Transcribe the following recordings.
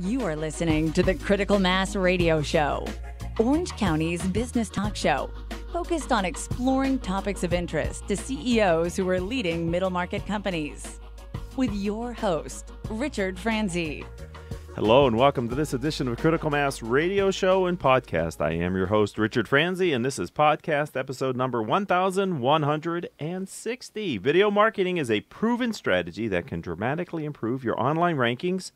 You are listening to the Critical Mass Radio Show, Orange County's business talk show, focused on exploring topics of interest to CEOs who are leading middle market companies. With your host, Richard Franzi. Hello and welcome to this edition of Critical Mass Radio Show and Podcast. I am your host, Richard Franzi, and this is podcast episode number 1160. Video marketing is a proven strategy that can dramatically improve your online rankings,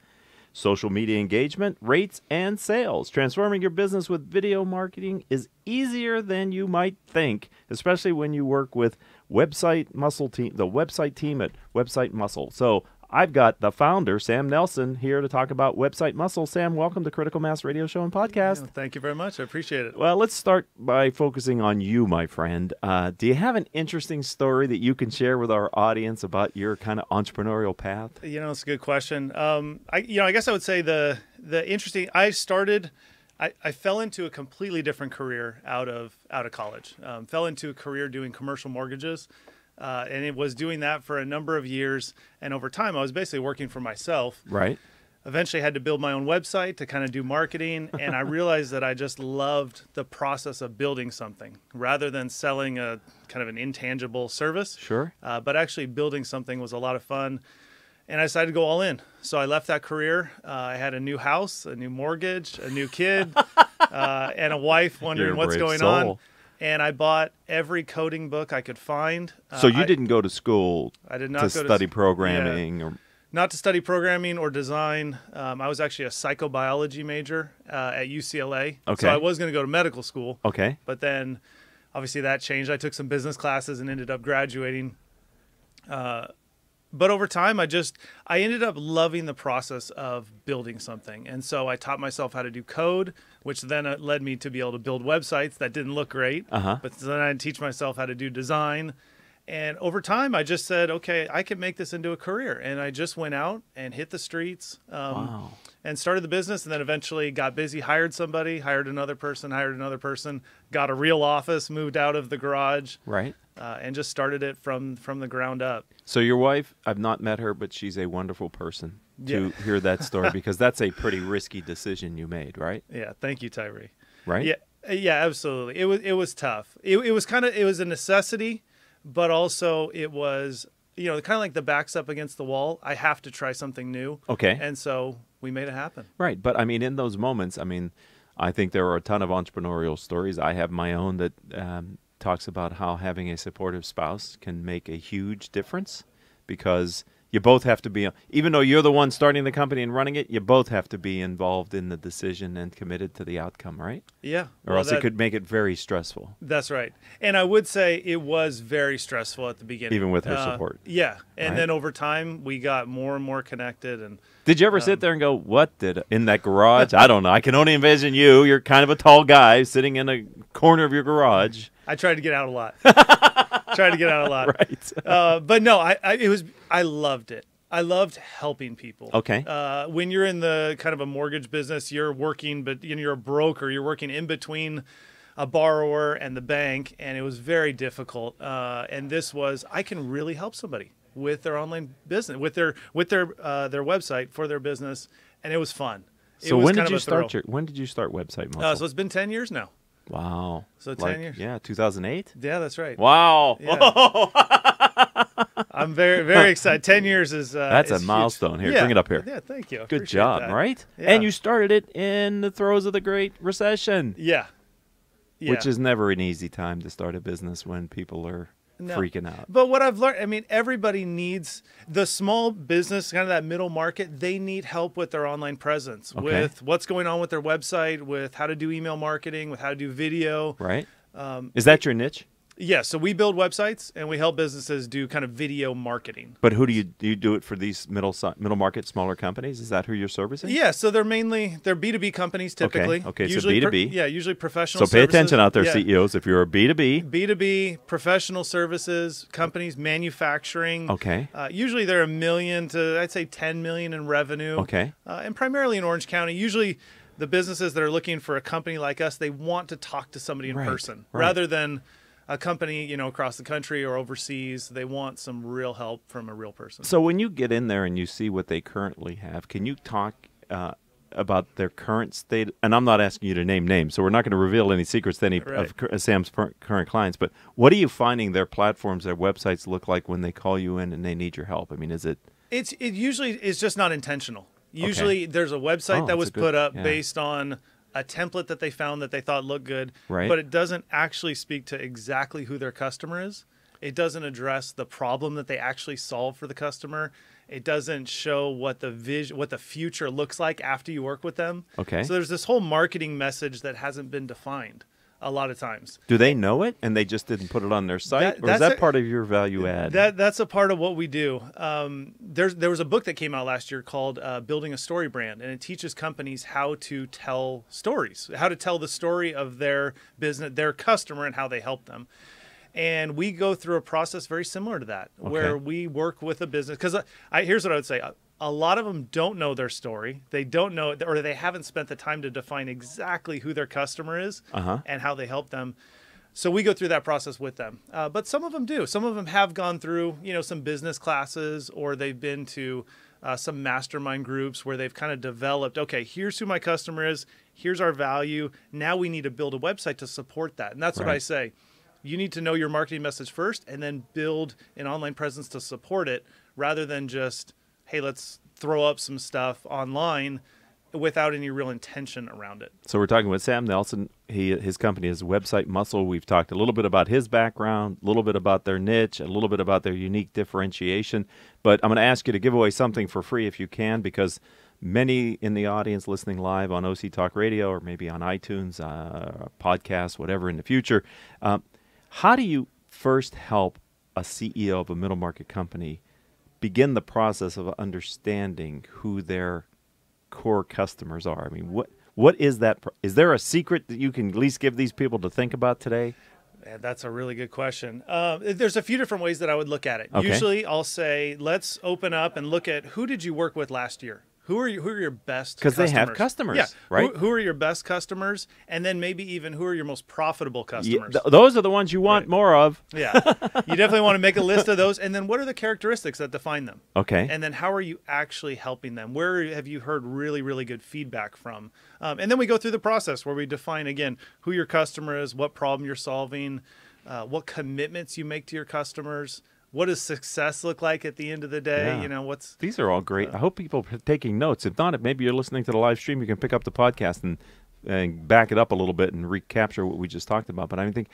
social media engagement, rates, and sales. Transforming your business with video marketing is easier than you might think, especially when you work with Website Muscle team, the website team at Website Muscle. So I've got the founder, Sam Nelson, here to talk about Website Muscle. Sam, welcome to Critical Mass Radio Show and Podcast. Yeah, thank you very much. I appreciate it. Well, let's start by focusing on you, my friend. Do you have an interesting story that you can share with our audience about your kind of entrepreneurial path? You know, it's a good question. I guess I would say the interesting. I fell into a completely different career out of college. Fell into a career doing commercial mortgages. And it was doing that for a number of years. And over time, I was basically working for myself. Right. Eventually, I had to build my own website to kind of do marketing. And I realized that I just loved the process of building something rather than selling a kind of an intangible service. Sure. But actually building something was a lot of fun. And I decided to go all in. So I left that career. I had a new house, a new mortgage, a new kid, and a wife wondering what's going on. And I bought every coding book I could find. So you didn't go to school I did not to go study programming? Yeah, not to study programming or design. I was actually a psychobiology major at UCLA. Okay. So I was going to go to medical school. Okay. But then, obviously, that changed. I took some business classes and ended up graduating. But over time, I ended up loving the process of building something. And so I taught myself how to do code, which then led me to be able to build websites that didn't look great. But then I'd teach myself how to do design. And over time, I just said, okay, I can make this into a career. And I just went out and hit the streets and started the business, and then eventually got busy, hired somebody, hired another person, got a real office, moved out of the garage. Right. And just started it from the ground up. So your wife, I've not met her, but she's a wonderful person to hear that story because that's a pretty risky decision you made, right? Yeah, thank you, Tyree. Right? Yeah, absolutely. It was tough. It was a necessity, but also it was, kind of like the back's up against the wall. I have to try something new. Okay. And so we made it happen. Right. But I mean, in those moments, I think there are a ton of entrepreneurial stories. I have my own that talks about how having a supportive spouse can make a huge difference because you both have to be, even though you're the one starting the company and running it, you both have to be involved in the decision and committed to the outcome, right? Yeah. Or else it could make it very stressful. That's right. And I would say it was very stressful at the beginning. Even with her support. Yeah. And right? Then over time, we got more and more connected. And did you ever sit there and go, in that garage? I don't know. I can only envision you. You're kind of a tall guy sitting in a corner of your garage. I tried to get out a lot. Right. But no, I loved it. I loved helping people. Okay. When you're in the kind of a mortgage business, you're working, but you're a broker. You're working in between a borrower and the bank, and it was very difficult. And this was, I can really help somebody with their online business, with their website for their business, and it was fun. So when did you start Website Muscle? So it's been 10 years now. Wow. So 10 years. Yeah, 2008? Yeah, that's right. Wow. Yeah. I'm very, very excited. 10 years is that's a milestone. Here, bring it up here. Yeah, thank you. Good job, that. right? Yeah. And you started it in the throes of the Great Recession. Yeah. Which is never an easy time to start a business when people are freaking out. But what I've learned, everybody needs the small business, kind of that middle market. They need help with their online presence, with what's going on with their website, with how to do email marketing, with how to do video. Right. Is that your niche? Yeah, so we build websites and we help businesses do kind of video marketing. But who do you do it for these middle market, smaller companies? Is that who you're servicing? Yeah, so they're B2B companies typically. Okay, usually so B2B. Usually professional services. So pay attention out there, yeah. CEOs, if you're a B2B. B2B, professional services, companies, manufacturing. Okay. Usually they're $1 million to, I'd say, $10 million in revenue. Okay. And primarily in Orange County. Usually the businesses that are looking for a company like us, they want to talk to somebody in person rather than a company, across the country or overseas. They want some real help from a real person. So when you get in there and you see what they currently have, can you talk about their current state? And I'm not asking you to name names, so we're not going to reveal any secrets to any Right. of Sam's current clients. But what are you finding their platforms, their websites look like when they call you in and they need your help? I mean, is it? It usually is just not intentional. Usually there's a website Oh, that that's was a good- put up yeah. based on a template that they found that they thought looked good, Right. but it doesn't actually speak to exactly who their customer is. It doesn't address the problem that they actually solve for the customer. It doesn't show what the future looks like after you work with them. Okay. So there's this whole marketing message that hasn't been defined a lot of times. Do they know it and they just didn't put it on their site, or is That's that a- part of your value add? That's a part of what we do. There was a book that came out last year called Building a Story Brand, and it teaches companies how to tell stories, how to tell the story of their business, their customer, and how they help them. And we go through a process very similar to that, where we work with a business. Because here's what I would say. A lot of them don't know their story. They don't know, or they haven't spent the time to define exactly who their customer is and how they help them. So we go through that process with them. But some of them do. Some of them have gone through, some business classes, or they've been to some mastermind groups where they've kind of developed, okay, here's who my customer is. Here's our value. Now we need to build a website to support that. And that's what I say. You need to know your marketing message first and then build an online presence to support it, rather than just, hey, let's throw up some stuff online without any real intention around it. So we're talking with Sam Nelson. His company is Website Muscle. We've talked a little bit about his background, a little bit about their niche, a little bit about their unique differentiation. But I'm going to ask you to give away something for free if you can, because many in the audience listening live on OC Talk Radio or maybe on iTunes, podcasts, whatever in the future, how do you first help a CEO of a middle market company begin the process of understanding who their core customers are? I mean, what is that? Is there a secret that you can at least give these people to think about today? Man, that's a really good question. There's a few different ways that I would look at it. Okay. Usually I'll say, let's open up and look at who did you work with last year? Who are your best customers? Because they have customers, yeah. right? Who are your best customers? And then maybe even who are your most profitable customers? Those are the ones you want more of. Yeah. You definitely want to make a list of those. And then what are the characteristics that define them? Okay. And then how are you actually helping them? Where have you heard really, really good feedback from? And then we go through the process where we define, again, who your customer is, what problem you're solving, what commitments you make to your customers. What does success look like at the end of the day? Yeah. These are all great. I hope people are taking notes. If not, maybe you're listening to the live stream, you can pick up the podcast and back it up a little bit and recapture what we just talked about. But I think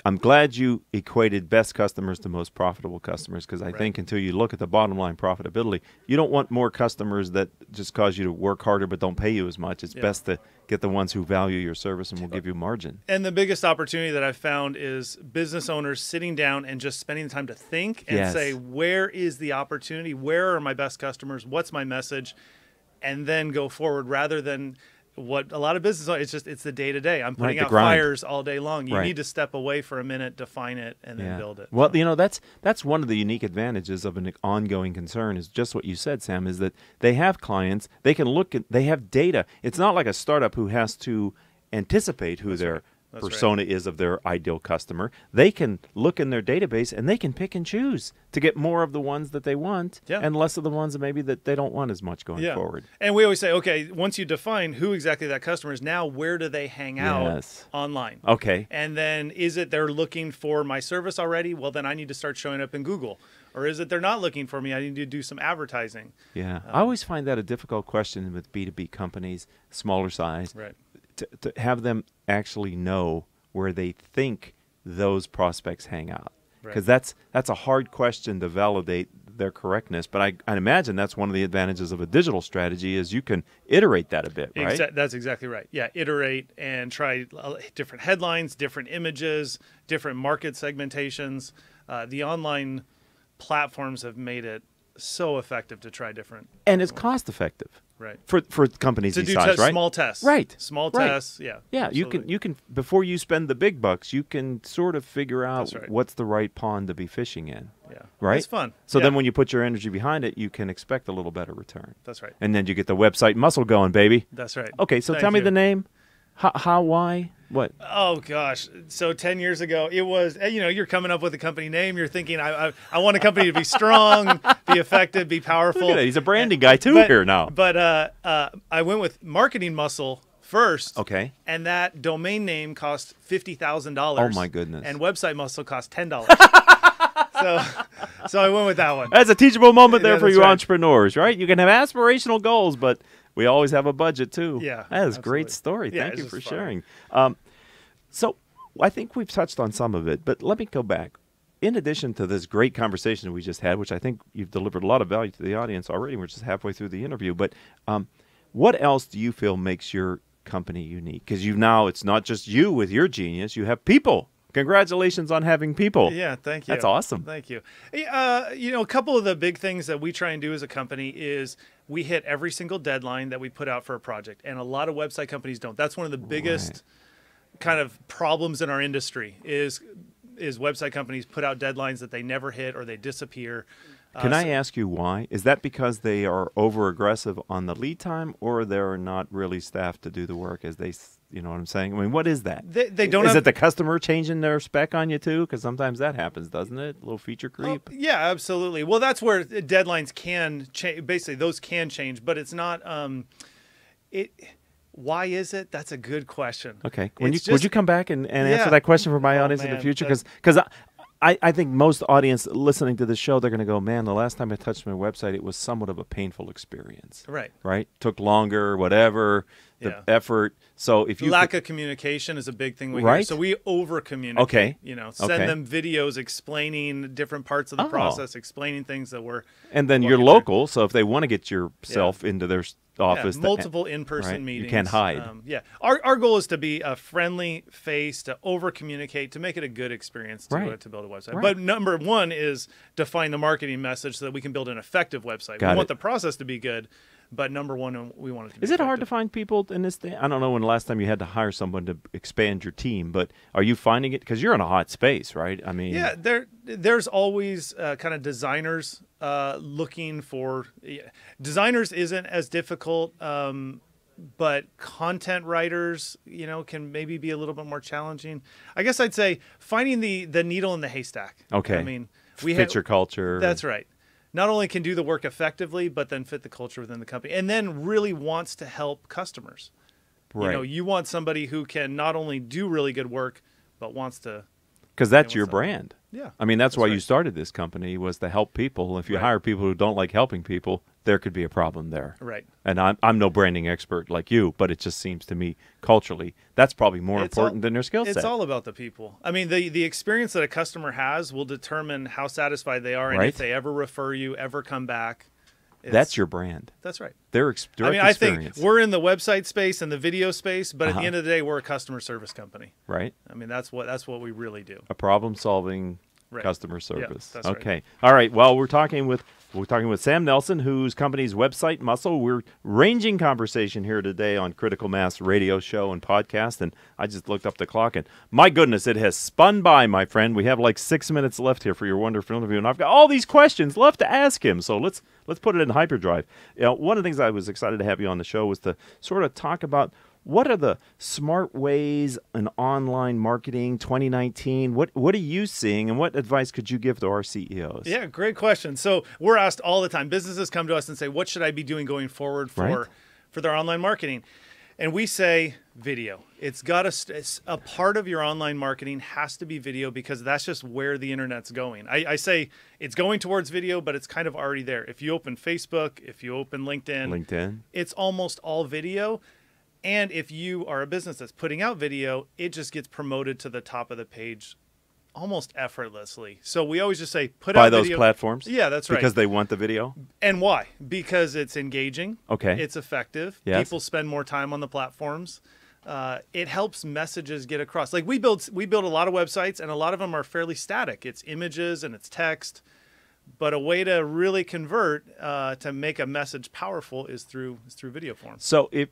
I'm glad you equated best customers to most profitable customers, because I think until you look at the bottom line profitability, you don't want more customers that just cause you to work harder but don't pay you as much. It's best to get the ones who value your service and will give you margin. And the biggest opportunity that I've found is business owners sitting down and just spending the time to think and say, where is the opportunity? Where are my best customers? What's my message? And then go forward, rather than what a lot of business, it's the day to day. I'm putting out fires all day long. You need to step away for a minute, define it, and then build it. Well, that's one of the unique advantages of an ongoing concern, is just what you said, Sam, is that they have clients, they can look at, they have data. It's not like a startup who has to anticipate who their persona is of their ideal customer. They can look in their database and they can pick and choose to get more of the ones that they want and less of the ones that maybe that they don't want as much going forward. And we always say, okay, once you define who exactly that customer is, now where do they hang out online? Okay. And then is it they're looking for my service already? Well, then I need to start showing up in Google. Or is it they're not looking for me? I need to do some advertising. Yeah. I always find that a difficult question with B2B companies, smaller size. Right. To have them actually know where they think those prospects hang out, because that's a hard question to validate their correctness. But I imagine that's one of the advantages of a digital strategy, is you can iterate that a bit, right? That's exactly right. Yeah, iterate and try different headlines, different images, different market segmentations. The online platforms have made it so effective to try different. And it's cost effective. Right. For companies to these do size, right? Small tests. Right. Small tests. Yeah. Yeah. Absolutely. You can before you spend the big bucks, you can sort of figure out what's the right pond to be fishing in. Yeah. Right. It's fun. So then when you put your energy behind it, you can expect a little better return. That's right. And then you get the website muscle going, baby. That's right. Okay. So tell me the name. How? Why? What? Oh gosh! So 10 years ago, it was you're coming up with a company name. You're thinking, I want a company to be strong, be effective, be powerful. Look at that. He's a branding guy too here now. But I went with Marketing Muscle first. Okay. And that domain name cost $50,000. Oh my goodness. And Website Muscle cost $10. so I went with that one. That's a teachable moment there Yeah, for that's you right. entrepreneurs, right? You can have aspirational goals, but we always have a budget too. Yeah, that is a great absolutely. story. Yeah, Thank it's you for just fun. sharing. So I think we've touched on some of it, but let me go back. In addition to this great conversation we just had, which I think you've delivered a lot of value to the audience already, we're just halfway through the interview, but what else do you feel makes your company unique? Because it's not just you with your genius, you have people. Congratulations on having people. Yeah, thank you. That's awesome. Thank you. A couple of the big things that we try and do as a company is we hit every single deadline that we put out for a project, and a lot of website companies don't. That's one of the biggest kind of problems in our industry is website companies put out deadlines that they never hit or they disappear. Can I ask you why? Is that because they are over-aggressive on the lead time, or they're not really staffed to do the work as they, you know what I'm saying? I mean, what is that? They don't Is have, it the customer changing their spec on you too? Because sometimes that happens, doesn't it? A little feature creep. Yeah, absolutely. Well, that's where deadlines can change. Basically, those can change, but it's not. Why is it? That's a good question. Okay. Would you come back and answer Yeah. that question for my Oh, audience in the man, future? that- Because I think most audience listening to this show, they're going to go, man, the last time I touched my website, it was somewhat of a painful experience. Right. Right? Took longer, whatever, the Yeah. effort. So if you Lack of communication is a big thing we hear. Right. So we over communicate. Okay. Send Okay. them videos explaining different parts of the Oh. process, explaining things that we're. And then you're walking through. local, so if they want to get yourself into their office, Yeah, multiple in-person right, meetings. you can't hide. Our goal is to be a friendly face, to over-communicate, to make it a good experience to, Right. to build a website. Right. But number one is define the marketing message so that we can build an effective website. Got We want it. the process to be good, but number one, we want it to be Is it hard to effective. find people in this thing? I don't know when the last time you had to hire someone to expand your team, but are you finding it? Because you're in a hot space, right? I mean, Yeah, there's always kind of designers looking for designers isn't as difficult, but content writers, can maybe be a little bit more challenging. I guess I'd say finding the needle in the haystack. Okay. I mean, fit your culture. That's right. Not only can do the work effectively, but then fit the culture within the company, and then really wants to help customers. Right. You want somebody who can not only do really good work, but wants to. Because that's what's your up? brand. Yeah. I mean, that's why you right. started this company, was to help people. If you Right. hire people who don't like helping people, there could be a problem there. Right. And I'm no branding expert like you, but it just seems to me culturally that's probably more It's all- important than their skill set. It's all about the people. I mean, the experience that a customer has will determine how satisfied they are, and Right. if they ever refer you, ever come back. That's your brand. That's right. Their direct I mean, I experience. think we're in the website space and the video space, but at Uh-huh. the end of the day, we're a customer service company. right? I mean, that's what we really do. A problem-solving Right. customer service. that's right. Okay. All right. Well, we're talking with Sam Nelson, whose company's Website Muscle. We're ranging conversation here today on Critical Mass Radio Show and podcast, and I just looked up the clock, and my goodness, it has spun by, my friend. We have like 6 minutes left here for your wonderful interview, and I've got all these questions left to ask him. So let's put it in hyperdrive. One of the things I was excited to have you on the show was to sort of talk about what are the smart ways in online marketing 2019? What are you seeing, and what advice could you give to our CEOs? Yeah, great question. So we're asked all the time. Businesses come to us and say, "What should I be doing going forward for Right. their online marketing?" And we say video. It's got a part of your online marketing has to be video, because that's just where the internet's going. I say it's going towards video, but it's kind of already there. If you open Facebook, if you open LinkedIn, it's almost all video. And if you are a business that's putting out video, it just gets promoted to the top of the page almost effortlessly. So we always just say put by out those video. platforms? Yeah, that's right. Because they want the video? And why? Because it's engaging. Okay. It's effective. Yes. People spend more time on the platforms. It helps messages get across. Like we build a lot of websites, and a lot of them are fairly static. It's images and it's text. But a way to really convert to make a message powerful is through video form. So if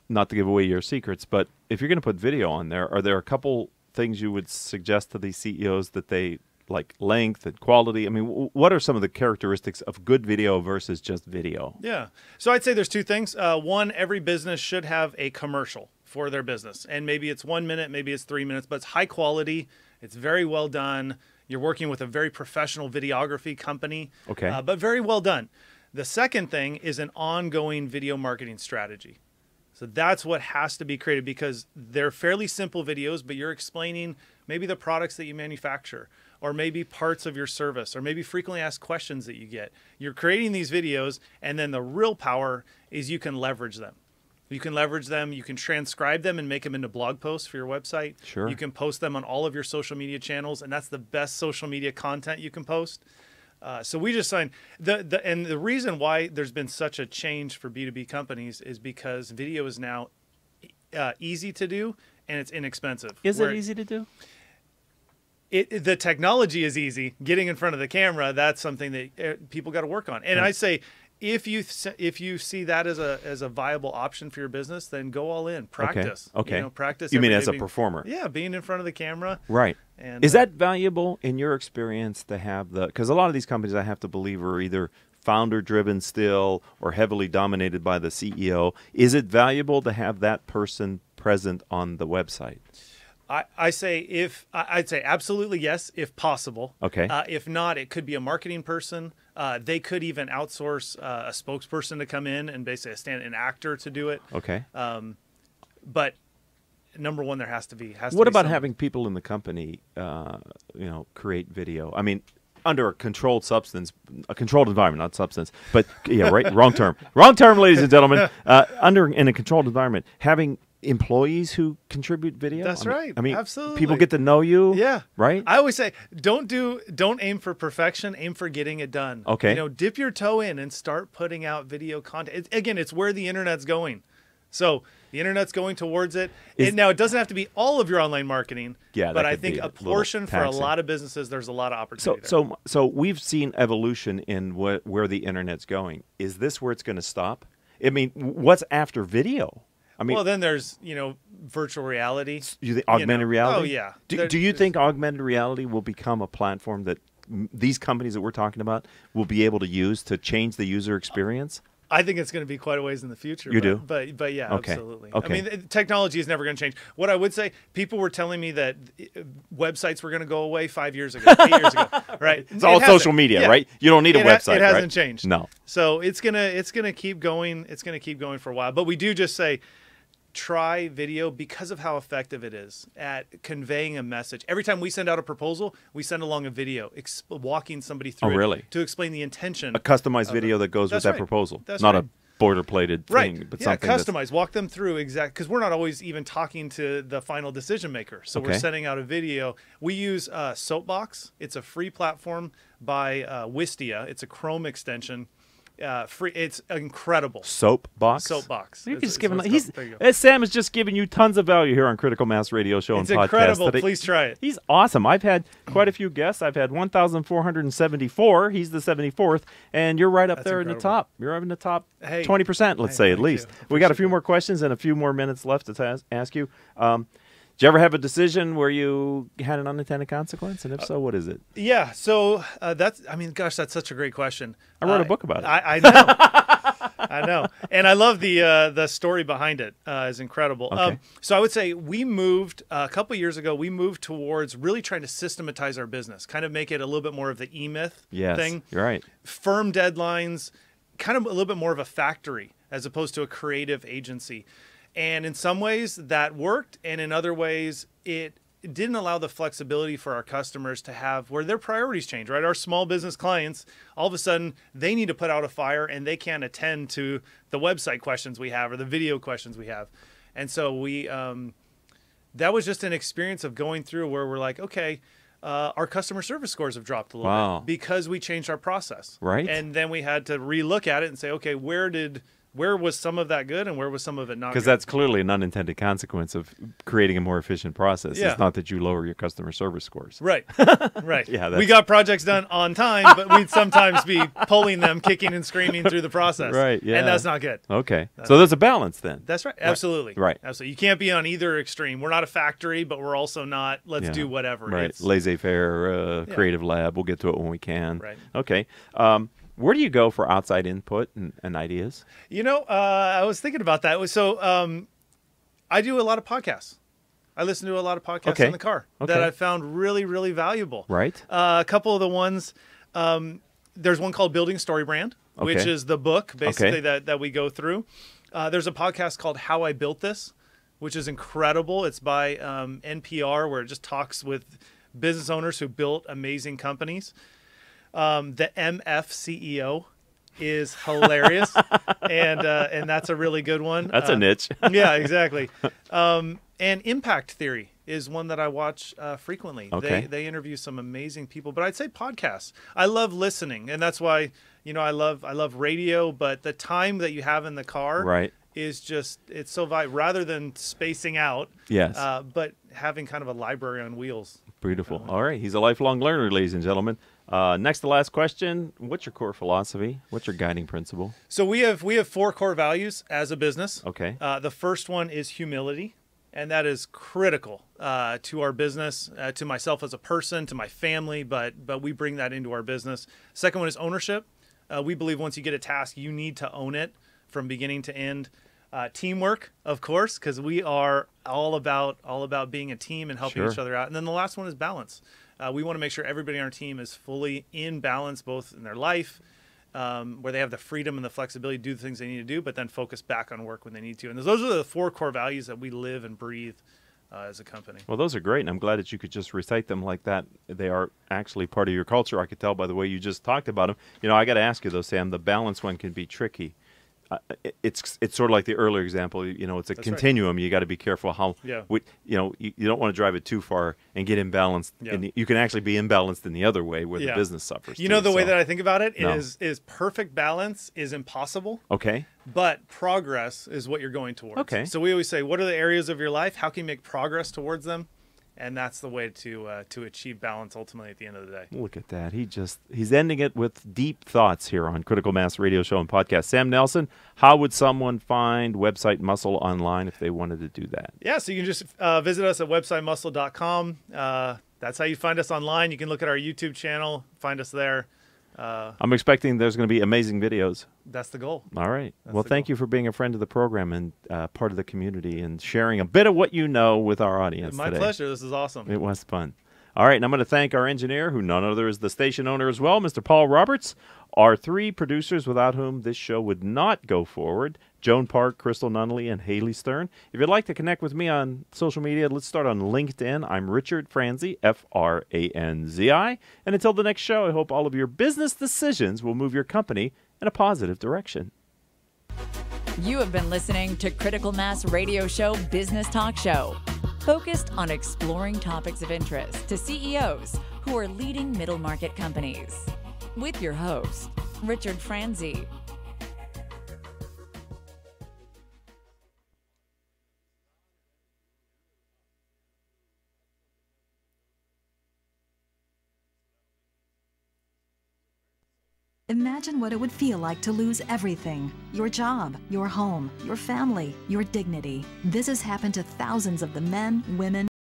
not to give away your secrets, but if you're going to put video on there, are there a couple things you would suggest to these CEOs that they like, length and quality? I mean, what are some of the characteristics of good video versus just video? Yeah. So I'd say there's two things. One, every business should have a commercial for their business. And maybe it's 1 minute, maybe it's 3 minutes, but it's high quality. It's very well done. You're working with a very professional videography company, Okay. but very well done. The second thing is an ongoing video marketing strategy. So that's what has to be created, because they're fairly simple videos, but you're explaining maybe the products that you manufacture, or maybe parts of your service, or maybe frequently asked questions that you get. You're creating these videos, and then the real power is you can leverage them. You can leverage them. You can transcribe them and make them into blog posts for your website. Sure. You can post them on all of your social media channels, and that's the best social media content you can post. So we just signed and the reason why there's been such a change for B2B companies is because video is now easy to do and it's inexpensive. Is it easy to do? The technology is easy. Getting in front of the camera, that's something that people got to work on. And I say, if you see that as a viable option for your business, then go all in. Practice. Okay. You know, practice. You mean every as day a performer? Yeah, being in front of the camera. Right. And is that valuable in your experience to have because a lot of these companies, I have to believe, are either founder driven still or heavily dominated by the CEO. Is it valuable to have that person present on the website? I'd say absolutely yes, if possible. Okay. If not, it could be a marketing person. They could even outsource a spokesperson to come in and basically an actor to do it. Okay. But number one, there has to be. What about having people in the company, create video? I mean, under a controlled environment, not substance, but yeah, right, wrong term, ladies and gentlemen. In a controlled environment, having employees who contribute video. That's right. I mean, absolutely. People get to know you. Yeah. Right. I always say, don't aim for perfection. Aim for getting it done. Okay. Dip your toe in and start putting out video content. It's where the internet's going. So the internet's going towards it. Now, it doesn't have to be all of your online marketing. Yeah. But I think a portion for a lot of businesses, there's a lot of opportunity. So we've seen evolution in where the internet's going. Is this where it's going to stop? I mean, what's after video? I mean, well, then there's virtual reality, augmented reality. Oh yeah. Do you think augmented reality will become a platform that these companies that we're talking about will be able to use to change the user experience? I think it's going to be quite a ways in the future. You do? But yeah, Okay. absolutely. Okay. I mean, technology is never going to change. What I would say, people were telling me that websites were going to go away 5 years ago, 8 years ago, right? It's all social media, right? You don't need a website, It hasn't changed. No. So it's gonna keep going. It's gonna keep going for a while. But we do just say, try video because of how effective it is at conveying a message. Every time we send out a proposal, we send along a video walking somebody through really? to explain the intention. A customized video that goes with that proposal. That's not right. a boilerplated thing, but something customized. Walk them through because we're not always even talking to the final decision maker. So we're sending out a video. We use Soapbox. It's a free platform by Wistia. It's a Chrome extension. Free. It's incredible. Soapbox. You're just giving. Sam is just giving you tons of value here on Critical Mass Radio Show and podcast. It's incredible. Please try it. He's awesome. I've had quite a few guests. I've had 1,474. He's the 74th, and you're right up there in the top. You're up in the top 20%. Let's say at least. We got a few more questions and a few more minutes left to ask you. Did you ever have a decision where you had an unintended consequence? And if so, what is it? Yeah. So that's such a great question. I wrote a book about it. I know. I know. And I love the story behind it. It's incredible. Okay. So I would say we moved a couple years ago, we moved towards really trying to systematize our business, kind of make it a little bit more of the E-Myth thing. You're right. Firm deadlines, kind of a little bit more of a factory as opposed to a creative agency. And in some ways that worked, and in other ways it didn't allow the flexibility for our customers to have where their priorities change, right? Our small business clients, all of a sudden, they need to put out a fire and they can't attend to the website questions we have or the video questions we have. And so we, that was just an experience of going through where we're like, okay, our customer service scores have dropped a little bit because we changed our process. Right. And then we had to relook at it and say, okay, where was some of that good and where was some of it not good? Because that's clearly an unintended consequence of creating a more efficient process. Yeah. It's not that you lower your customer service scores. Right. Right. Yeah, we got projects done on time, but we'd sometimes be pulling them, kicking and screaming through the process. Right, yeah. And that's not good. Okay. So there's a balance then. That's right. Absolutely. Right. Absolutely. You can't be on either extreme. We're not a factory, but we're also not, let's do whatever. Right. Laissez-faire, creative lab. We'll get to it when we can. Right. Okay. Where do you go for outside input and ideas? I was thinking about that. So I do a lot of podcasts. I listen to a lot of podcasts Okay. in the car Okay. that I found really, really valuable. Right. A couple of the ones, there's one called Building Story Brand, which Okay. is the book basically Okay. that we go through. There's a podcast called How I Built This, which is incredible. It's by NPR, where it just talks with business owners who built amazing companies. The MF CEO is hilarious, and that's a really good one. That's a niche. Yeah, exactly. And Impact Theory is one that I watch frequently. Okay. They interview some amazing people, but I'd say podcasts. I love listening, and that's why I love radio. But the time that you have in the car, Right. is just it's so vital. Rather than spacing out, Yes. but having kind of a library on wheels. Beautiful. All right. He's a lifelong learner, ladies and gentlemen. Next to last question. What's your core philosophy? What's your guiding principle? So we have 4 core values as a business. Okay. The first one is humility, and that is critical to our business, to myself as a person, to my family, but we bring that into our business. Second one is ownership. We believe once you get a task, you need to own it from beginning to end. Teamwork, of course, because we are all about being a team and helping Sure. each other out. And then the last one is balance. We want to make sure everybody on our team is fully in balance, both in their life, where they have the freedom and the flexibility to do the things they need to do, but then focus back on work when they need to. And those are the 4 core values that we live and breathe as a company. Well, those are great, and I'm glad that you could just recite them like that. They are actually part of your culture. I could tell by the way you just talked about them. I got to ask you, though, Sam, the balance one can be tricky. It's sort of like the earlier example. It's a That's right. continuum. You got to be careful how. Yeah. You don't want to drive it too far and get imbalanced. Yeah. And you can actually be imbalanced in the other way where the Yeah. business suffers. The way so. that I think about it No. is perfect balance is impossible, Okay. but progress is what you're going towards. Okay. So we always say, what are the areas of your life? How can you make progress towards them? And that's the way to achieve balance ultimately at the end of the day. Look at that. He's ending it with deep thoughts here on Critical Mass Radio Show and Podcast. Sam Nelson, how would someone find Website Muscle online if they wanted to do that? Yeah, so you can just visit us at websitemuscle.com. That's how you find us online. You can look at our YouTube channel, find us there. I'm expecting there's going to be amazing videos. That's the goal. All right. That's Well, the thank goal. you for being a friend of the program and part of the community and sharing a bit of what you know with our audience My today. pleasure. This is awesome. It was fun. All right, and I'm going to thank our engineer, who none other is the station owner as well, Mr. Paul Roberts, our 3 producers without whom this show would not go forward, Joan Park, Crystal Nunley, and Haley Stern. If you'd like to connect with me on social media, let's start on LinkedIn. I'm Richard Franzi, Franzi. And until the next show, I hope all of your business decisions will move your company in a positive direction. You have been listening to Critical Mass Radio Show Business Talk Show, focused on exploring topics of interest to CEOs who are leading middle market companies. With your host, Richard Franzi. Imagine what it would feel like to lose everything: your job, your home, your family, your dignity. This has happened to thousands of the men, women,